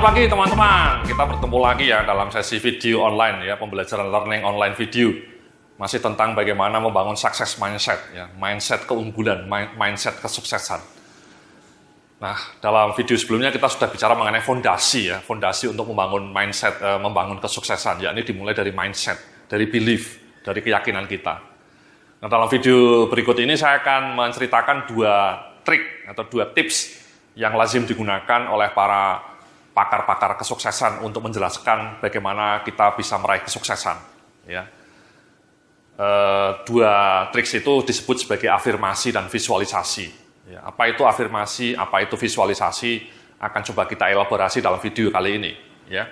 Selamat pagi teman-teman, kita bertemu lagi ya dalam sesi video online ya, pembelajaran learning online video. Masih tentang bagaimana membangun success mindset ya, mindset keunggulan, mindset kesuksesan. Nah, dalam video sebelumnya kita sudah bicara mengenai fondasi ya, fondasi untuk membangun mindset, membangun kesuksesan, yakni dimulai dari mindset, dari belief, dari keyakinan kita. Nah, dalam video berikut ini saya akan menceritakan dua trik atau dua tips yang lazim digunakan oleh para pakar-pakar kesuksesan untuk menjelaskan bagaimana kita bisa meraih kesuksesan. Ya. Dua trik itu disebut sebagai afirmasi dan visualisasi. Ya, apa itu afirmasi, apa itu visualisasi, akan coba kita elaborasi dalam video kali ini. Ya.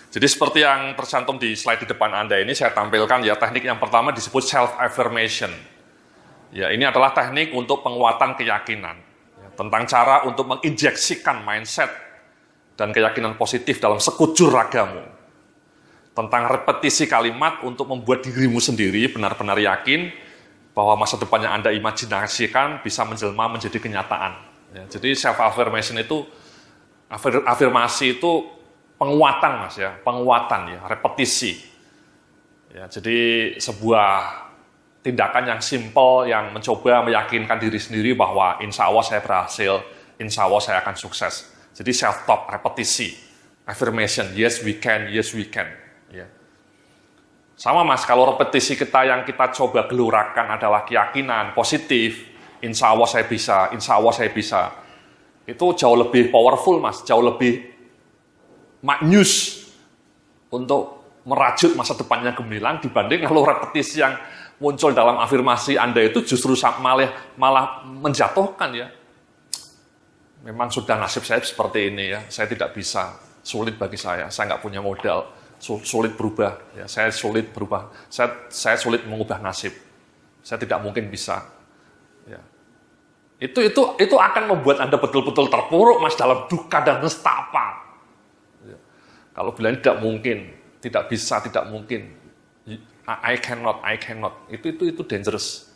Jadi seperti yang tercantum di slide di depan Anda ini, saya tampilkan ya teknik yang pertama disebut self-affirmation. Ya, ini adalah teknik untuk penguatan keyakinan. Ya, tentang cara untuk menginjeksikan mindset dan keyakinan positif dalam sekujur ragamu. Tentang repetisi kalimat untuk membuat dirimu sendiri benar-benar yakin bahwa masa depan yang Anda imajinasikan bisa menjelma menjadi kenyataan. Ya, jadi self-affirmation itu, afirmasi itu penguatan mas ya, penguatan ya, repetisi. Ya, jadi sebuah tindakan yang simple, yang mencoba meyakinkan diri sendiri bahwa insya Allah saya berhasil, insya Allah saya akan sukses. Jadi self-talk, repetisi, affirmation, yes we can, yes we can. Ya. Sama mas, kalau repetisi kita yang kita coba gelurakan adalah keyakinan positif, insya Allah saya bisa, insya Allah saya bisa. Itu jauh lebih powerful mas, jauh lebih maknyus untuk merajut masa depannya gemilang dibanding kalau repetisi yang muncul dalam afirmasi Anda itu justru malah menjatuhkan ya. Memang sudah nasib saya seperti ini ya, saya tidak bisa, sulit bagi saya nggak punya modal, sulit berubah, ya, saya sulit berubah, saya sulit mengubah nasib, saya tidak mungkin bisa. Ya. Itu akan membuat Anda betul-betul terpuruk mas dalam duka dan nestapa. Ya. Kalau bilang tidak mungkin, tidak bisa, tidak mungkin, I cannot, itu dangerous.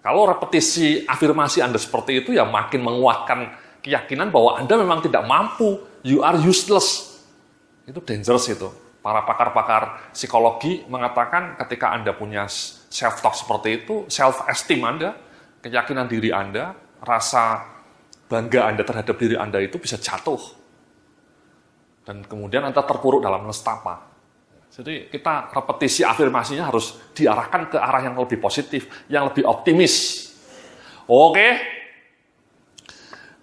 Kalau repetisi afirmasi Anda seperti itu ya makin menguatkan keyakinan bahwa Anda memang tidak mampu, you are useless. Itu dangerous itu. Para pakar-pakar psikologi mengatakan ketika Anda punya self-talk seperti itu, self-esteem Anda, keyakinan diri Anda, rasa bangga Anda terhadap diri Anda itu bisa jatuh. Dan kemudian Anda terpuruk dalam nestapa. Jadi kita repetisi afirmasinya harus diarahkan ke arah yang lebih positif, yang lebih optimis. Oke?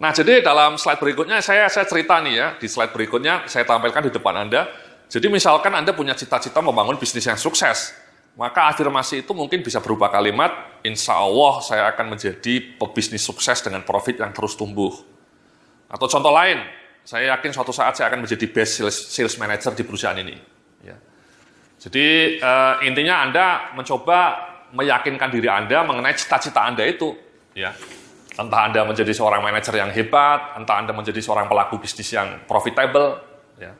Nah, jadi dalam slide berikutnya saya cerita nih ya, di slide berikutnya saya tampilkan di depan Anda. Jadi misalkan Anda punya cita-cita membangun bisnis yang sukses, maka afirmasi itu mungkin bisa berupa kalimat, insya Allah saya akan menjadi pebisnis sukses dengan profit yang terus tumbuh. Atau contoh lain, saya yakin suatu saat saya akan menjadi best sales manager di perusahaan ini. Ya. Jadi intinya Anda mencoba meyakinkan diri Anda mengenai cita-cita Anda itu. Ya. Entah Anda menjadi seorang manajer yang hebat, entah Anda menjadi seorang pelaku bisnis yang profitable. Ya.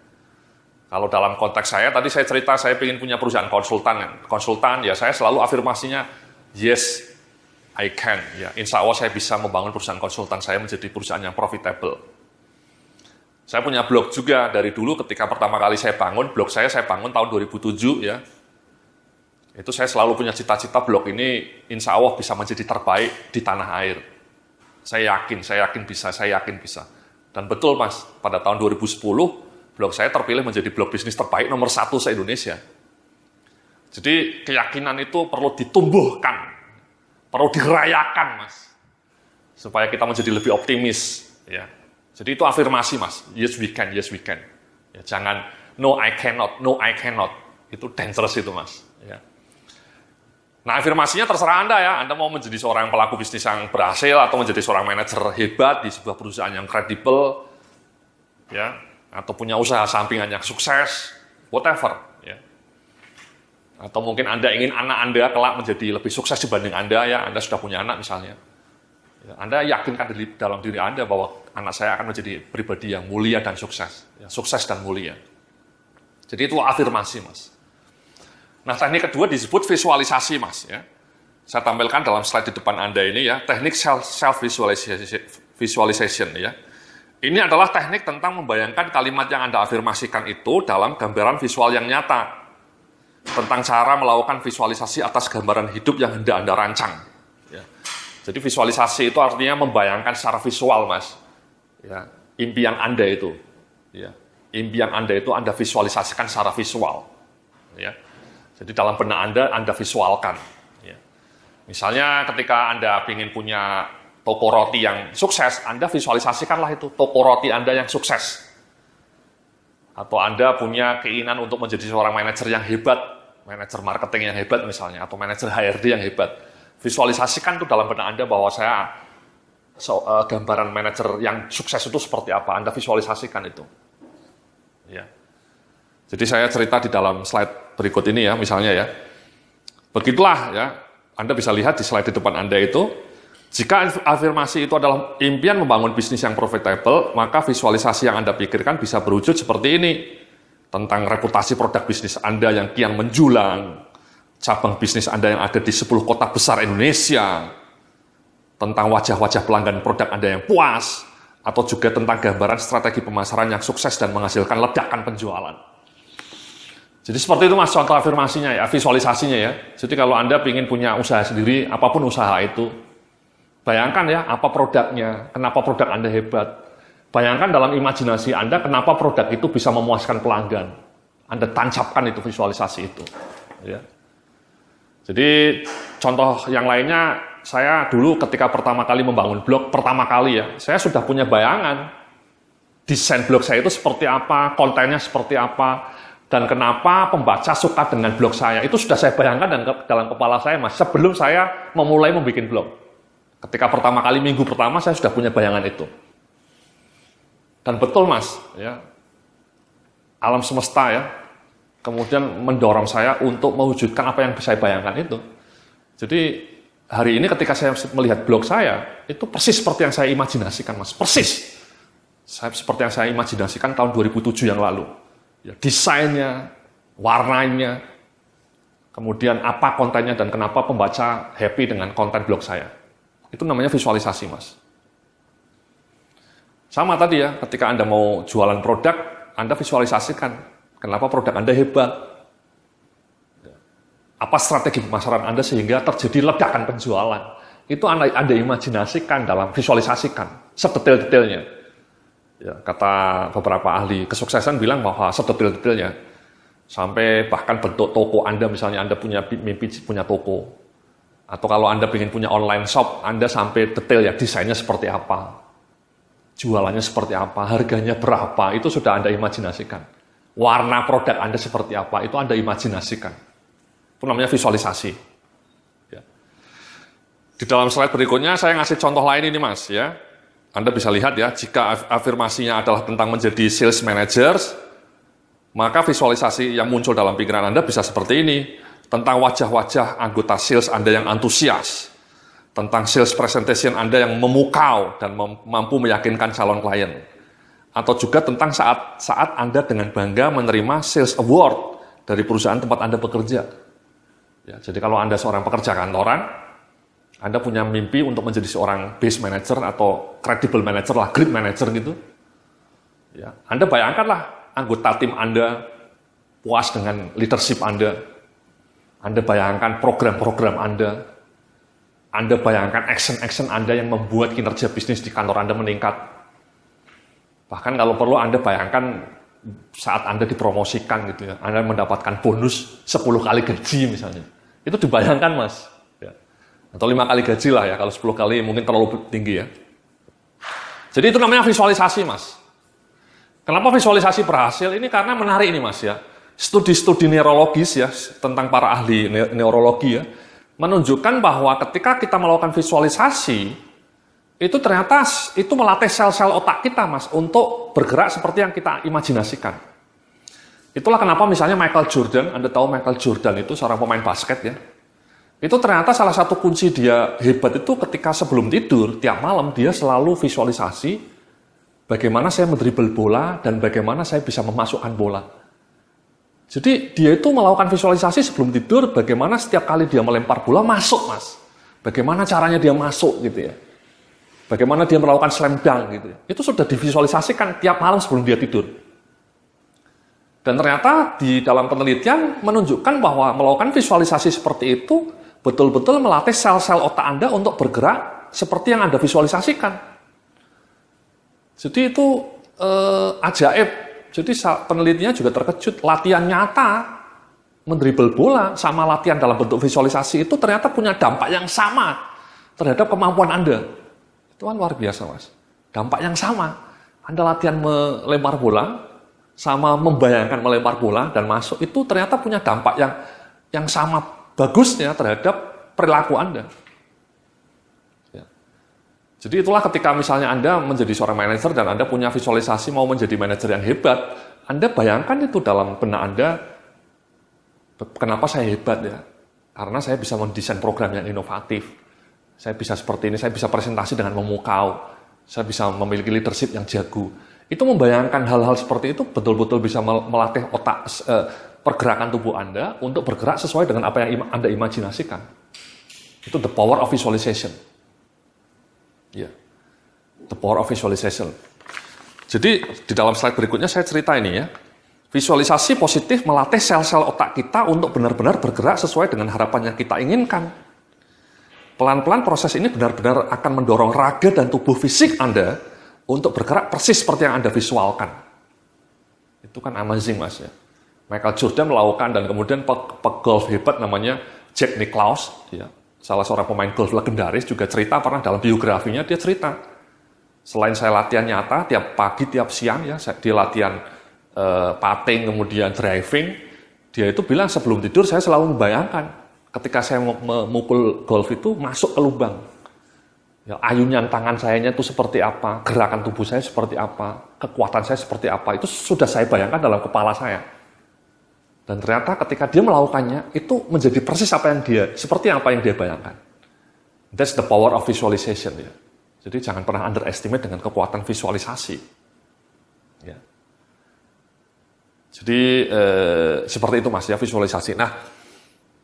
Kalau dalam konteks saya, tadi saya cerita saya ingin punya perusahaan konsultan, ya saya selalu afirmasinya, yes, I can. Ya, insya Allah saya bisa membangun perusahaan konsultan saya menjadi perusahaan yang profitable. Saya punya blog juga dari dulu ketika pertama kali saya bangun, blog saya bangun tahun 2007 ya. Itu saya selalu punya cita-cita blog ini insya Allah bisa menjadi terbaik di tanah air. Saya yakin bisa. Dan betul mas, pada tahun 2010, blog saya terpilih menjadi blog bisnis terbaik nomor 1 se-Indonesia. Jadi keyakinan itu perlu ditumbuhkan, perlu dirayakan mas, supaya kita menjadi lebih optimis. Ya. Jadi itu afirmasi mas, yes we can. Ya, jangan no I cannot, itu dangerous itu mas. Ya. Nah, afirmasinya terserah Anda ya. Anda mau menjadi seorang pelaku bisnis yang berhasil atau menjadi seorang manajer hebat di sebuah perusahaan yang kredibel, ya, atau punya usaha sampingan yang sukses, whatever, ya. Atau mungkin Anda ingin anak Anda kelak menjadi lebih sukses dibanding Anda ya. Anda sudah punya anak misalnya. Ya, Anda yakinkan dalam diri Anda bahwa anak saya akan menjadi pribadi yang mulia dan sukses, ya, sukses dan mulia. Jadi itu afirmasi, mas. Nah, teknik kedua disebut visualisasi, mas. Ya. Saya tampilkan dalam slide di depan Anda ini ya, teknik self-visualization ya. Ini adalah teknik tentang membayangkan kalimat yang Anda afirmasikan itu dalam gambaran visual yang nyata. Tentang cara melakukan visualisasi atas gambaran hidup yang hendak Anda rancang. Ya. Jadi visualisasi itu artinya membayangkan secara visual, Mas. Ya. Impian Anda itu. Ya. Impian Anda itu Anda visualisasikan secara visual. Ya. Jadi dalam benak Anda visualkan. Ya. Misalnya ketika Anda ingin punya toko roti yang sukses, Anda visualisasikanlah itu toko roti Anda yang sukses. Atau Anda punya keinginan untuk menjadi seorang manajer yang hebat, manajer marketing yang hebat misalnya, atau manajer HRD yang hebat. Visualisasikan itu dalam benak Anda bahwa saya gambaran manajer yang sukses itu seperti apa. Anda visualisasikan itu. Ya. Jadi saya cerita di dalam slide berikut ini ya, misalnya ya. Begitulah ya, Anda bisa lihat di slide di depan Anda itu. Jika afirmasi itu adalah impian membangun bisnis yang profitable, maka visualisasi yang Anda pikirkan bisa berwujud seperti ini. Tentang reputasi produk bisnis Anda yang kian menjulang, cabang bisnis Anda yang ada di 10 kota besar Indonesia, tentang wajah-wajah pelanggan produk Anda yang puas, atau juga tentang gambaran strategi pemasaran yang sukses dan menghasilkan ledakan penjualan. Jadi seperti itu Mas contoh afirmasinya ya, visualisasinya ya. Jadi kalau Anda ingin punya usaha sendiri, apapun usaha itu, bayangkan ya, apa produknya, kenapa produk Anda hebat. Bayangkan dalam imajinasi Anda, kenapa produk itu bisa memuaskan pelanggan. Anda tancapkan itu visualisasi itu. Ya. Jadi contoh yang lainnya, saya dulu ketika pertama kali membangun blog, pertama kali ya, saya sudah punya bayangan. Desain blog saya itu seperti apa, kontennya seperti apa, dan kenapa pembaca suka dengan blog saya. Itu sudah saya bayangkan dan dalam kepala saya, Mas, sebelum saya memulai membuat blog. Ketika pertama kali, minggu pertama, saya sudah punya bayangan itu. Dan betul Mas, ya, alam semesta ya, kemudian mendorong saya untuk mewujudkan apa yang saya bayangkan itu. Jadi hari ini ketika saya melihat blog saya, itu persis seperti yang saya imajinasikan Mas, persis. Seperti yang saya imajinasikan tahun 2007 yang lalu. Ya, desainnya, warnanya, kemudian apa kontennya dan kenapa pembaca happy dengan konten blog saya. Itu namanya visualisasi Mas. Sama tadi ya, ketika Anda mau jualan produk, Anda visualisasikan kenapa produk Anda hebat. Apa strategi pemasaran Anda sehingga terjadi ledakan penjualan. Itu Anda imajinasikan dalam visualisasikan, sedetail-detailnya. Ya, kata beberapa ahli kesuksesan bilang bahwa sedetail-detailnya. Sampai bahkan bentuk toko Anda, misalnya Anda punya mimpi punya toko. Atau kalau Anda ingin punya online shop, Anda sampai detail ya, desainnya seperti apa. Jualannya seperti apa, harganya berapa, itu sudah Anda imajinasikan. Warna produk Anda seperti apa, itu Anda imajinasikan. Itu namanya visualisasi. Ya. Di dalam slide berikutnya, saya ngasih contoh lain ini Mas. Ya. Anda bisa lihat ya, jika afirmasinya adalah tentang menjadi sales manager, maka visualisasi yang muncul dalam pikiran Anda bisa seperti ini. Tentang wajah-wajah anggota sales Anda yang antusias. Tentang sales presentation Anda yang memukau dan mampu meyakinkan calon klien. Atau juga tentang saat Anda dengan bangga menerima sales award dari perusahaan tempat Anda bekerja. Ya, jadi kalau Anda seorang pekerja kantoran, Anda punya mimpi untuk menjadi seorang base manager atau credible manager lah, great manager gitu. Ya, Anda bayangkanlah anggota tim Anda puas dengan leadership Anda. Anda bayangkan program-program Anda bayangkan action-action Anda yang membuat kinerja bisnis di kantor Anda meningkat. Bahkan kalau perlu Anda bayangkan saat Anda dipromosikan gitu ya, Anda mendapatkan bonus 10 kali gaji misalnya. Itu dibayangkan Mas. Ya. Atau 5 kali gaji lah ya, kalau 10 kali mungkin terlalu tinggi ya. Jadi itu namanya visualisasi Mas. Kenapa visualisasi berhasil? Ini karena menarik ini Mas ya. Studi-studi neurologis ya, tentang para ahli neurologi ya, menunjukkan bahwa ketika kita melakukan visualisasi, itu ternyata itu melatih sel-sel otak kita, Mas, untuk bergerak seperti yang kita imajinasikan. Itulah kenapa misalnya Michael Jordan, Anda tahu Michael Jordan itu seorang pemain basket ya, itu ternyata salah satu kunci dia hebat itu ketika sebelum tidur, tiap malam dia selalu visualisasi bagaimana saya mendribble bola dan bagaimana saya bisa memasukkan bola. Jadi dia itu melakukan visualisasi sebelum tidur bagaimana setiap kali dia melempar bola masuk Mas. Bagaimana caranya dia masuk gitu ya. Bagaimana dia melakukan slam dunk gitu ya. Itu sudah divisualisasikan tiap malam sebelum dia tidur. Dan ternyata di dalam penelitian menunjukkan bahwa melakukan visualisasi seperti itu betul-betul melatih sel-sel otak Anda untuk bergerak seperti yang Anda visualisasikan. Jadi itu ajaib. Jadi penelitiannya juga terkejut. Latihan nyata mendribel bola sama latihan dalam bentuk visualisasi itu ternyata punya dampak yang sama terhadap kemampuan Anda. Itu kan luar biasa, Mas. Dampak yang sama. Anda latihan melempar bola, sama membayangkan melempar bola dan masuk, itu ternyata punya dampak yang sama bagusnya terhadap perilaku Anda. Ya. Jadi itulah ketika misalnya Anda menjadi seorang manajer dan Anda punya visualisasi mau menjadi manajer yang hebat, Anda bayangkan itu dalam benak Anda, kenapa saya hebat ya? Karena saya bisa mendesain program yang inovatif. Saya bisa seperti ini, saya bisa presentasi dengan memukau, saya bisa memiliki leadership yang jago. Itu membayangkan hal-hal seperti itu betul-betul bisa melatih otak, pergerakan tubuh Anda untuk bergerak sesuai dengan apa yang Anda imajinasikan. Itu the power of visualization. Ya, yeah. The power of visualization. Jadi di dalam slide berikutnya saya cerita ini ya. Visualisasi positif melatih sel-sel otak kita untuk benar-benar bergerak sesuai dengan harapan yang kita inginkan. Pelan-pelan proses ini benar-benar akan mendorong raga dan tubuh fisik Anda untuk bergerak persis seperti yang Anda visualkan. Itu kan amazing, Mas ya. Michael Jordan melakukan dan kemudian pegolf hebat namanya Jack Nicklaus, ya, salah seorang pemain golf legendaris juga cerita pernah dalam biografinya dia cerita. Selain saya latihan nyata tiap pagi tiap siang ya, dia latihan putting kemudian driving, dia itu bilang sebelum tidur saya selalu membayangkan ketika saya memukul golf itu masuk ke lubang. Ya, ayunan tangan sayanya itu seperti apa, gerakan tubuh saya seperti apa, kekuatan saya seperti apa, itu sudah saya bayangkan dalam kepala saya. Dan ternyata ketika dia melakukannya, itu menjadi persis seperti apa yang dia bayangkan. That's the power of visualization ya. Jadi jangan pernah underestimate dengan kekuatan visualisasi. Ya. Jadi seperti itu Mas ya, visualisasi. Nah,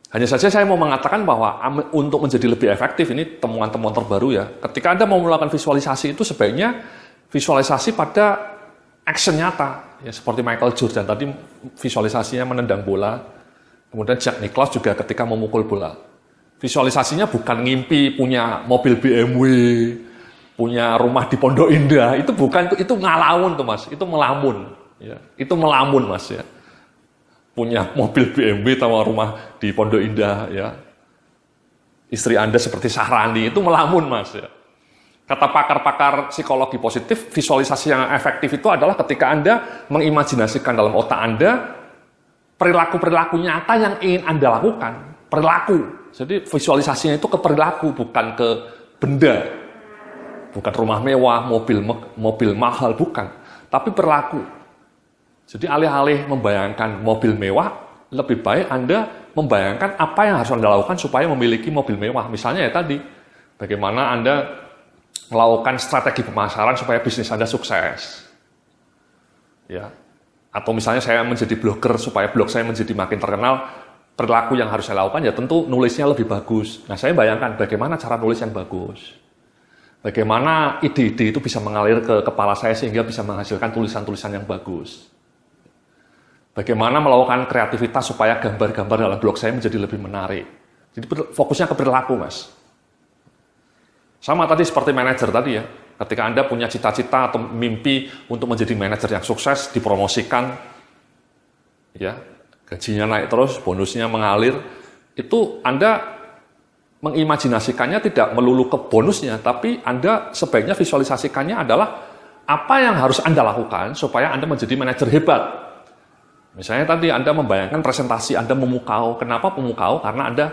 hanya saja saya mau mengatakan bahwa untuk menjadi lebih efektif, ini temuan-temuan terbaru ya, ketika Anda mau melakukan visualisasi itu sebaiknya visualisasi pada action nyata. Ya, seperti Michael Jordan tadi visualisasinya menendang bola, kemudian Jack Nicklaus juga ketika memukul bola. Visualisasinya bukan ngimpi punya mobil BMW, punya rumah di Pondok Indah, itu bukan, itu ngalamun tuh Mas, itu melamun. Ya, itu melamun Mas ya. Punya mobil BMW atau rumah di Pondok Indah, ya. Istri Anda seperti Sahrani, itu melamun, Mas. Ya. Kata pakar-pakar psikologi positif, visualisasi yang efektif itu adalah ketika Anda mengimajinasikan dalam otak Anda perilaku-perilaku nyata yang ingin Anda lakukan. Perilaku. Jadi visualisasinya itu ke perilaku, bukan ke benda. Bukan rumah mewah, mobil mahal, bukan. Tapi perilaku. Jadi alih-alih membayangkan mobil mewah, lebih baik Anda membayangkan apa yang harus Anda lakukan supaya memiliki mobil mewah. Misalnya ya tadi, bagaimana Anda melakukan strategi pemasaran supaya bisnis Anda sukses. Ya. Atau misalnya saya menjadi blogger supaya blog saya menjadi makin terkenal, perilaku yang harus saya lakukan ya tentu nulisnya lebih bagus. Nah, saya bayangkan bagaimana cara nulis yang bagus. Bagaimana ide-ide itu bisa mengalir ke kepala saya sehingga bisa menghasilkan tulisan-tulisan yang bagus. Bagaimana melakukan kreativitas supaya gambar-gambar dalam blog saya menjadi lebih menarik. Jadi fokusnya ke perilaku, Mas. Sama tadi seperti manajer tadi ya. Ketika Anda punya cita-cita atau mimpi untuk menjadi manajer yang sukses, dipromosikan, ya, gajinya naik terus, bonusnya mengalir, itu Anda mengimajinasikannya tidak melulu ke bonusnya, tapi Anda sebaiknya visualisasikannya adalah apa yang harus Anda lakukan supaya Anda menjadi manajer hebat. Misalnya tadi Anda membayangkan presentasi Anda memukau. Kenapa memukau? Karena Anda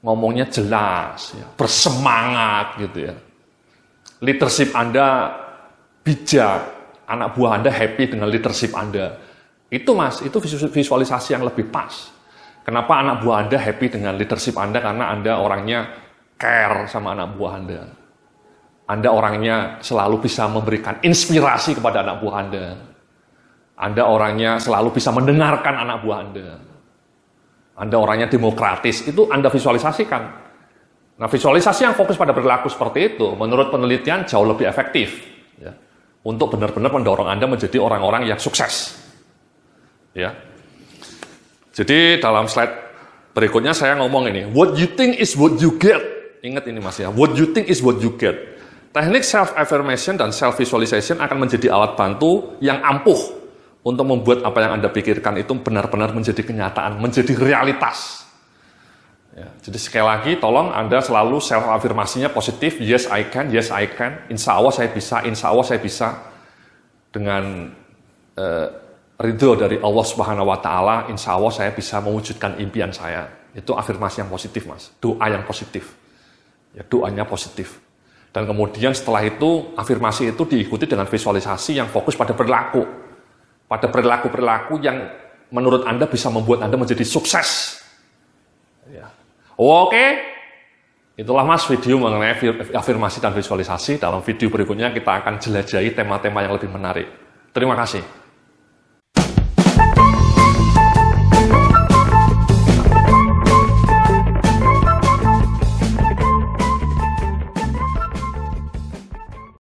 ngomongnya jelas, ya, bersemangat gitu ya. Leadership Anda bijak, anak buah Anda happy dengan leadership Anda. Itu Mas, itu visualisasi yang lebih pas. Kenapa anak buah Anda happy dengan leadership Anda? Karena Anda orangnya care sama anak buah Anda. Anda orangnya selalu bisa memberikan inspirasi kepada anak buah Anda. Anda orangnya selalu bisa mendengarkan anak buah Anda. Anda orangnya demokratis, itu Anda visualisasikan. Nah, visualisasi yang fokus pada perilaku seperti itu, menurut penelitian jauh lebih efektif ya, untuk benar-benar mendorong Anda menjadi orang-orang yang sukses. Ya. Jadi dalam slide berikutnya saya ngomong ini, what you think is what you get. Ingat ini Mas ya, what you think is what you get. Teknik self-affirmation dan self-visualization akan menjadi alat bantu yang ampuh untuk membuat apa yang Anda pikirkan itu benar-benar menjadi kenyataan, menjadi realitas. Ya, jadi sekali lagi, tolong Anda selalu self-afirmasinya positif, yes I can, insya Allah saya bisa, dengan ridho dari Allah Subhanahu Wa Taala, insya Allah saya bisa mewujudkan impian saya. Itu afirmasi yang positif Mas, doa yang positif, ya, doanya positif. Dan kemudian setelah itu, afirmasi itu diikuti dengan visualisasi yang fokus pada perilaku, pada perilaku-perilaku yang menurut Anda bisa membuat Anda menjadi sukses. Ya. Oke, itulah Mas video mengenai afirmasi dan visualisasi. Dalam video berikutnya kita akan jelajahi tema-tema yang lebih menarik. Terima kasih.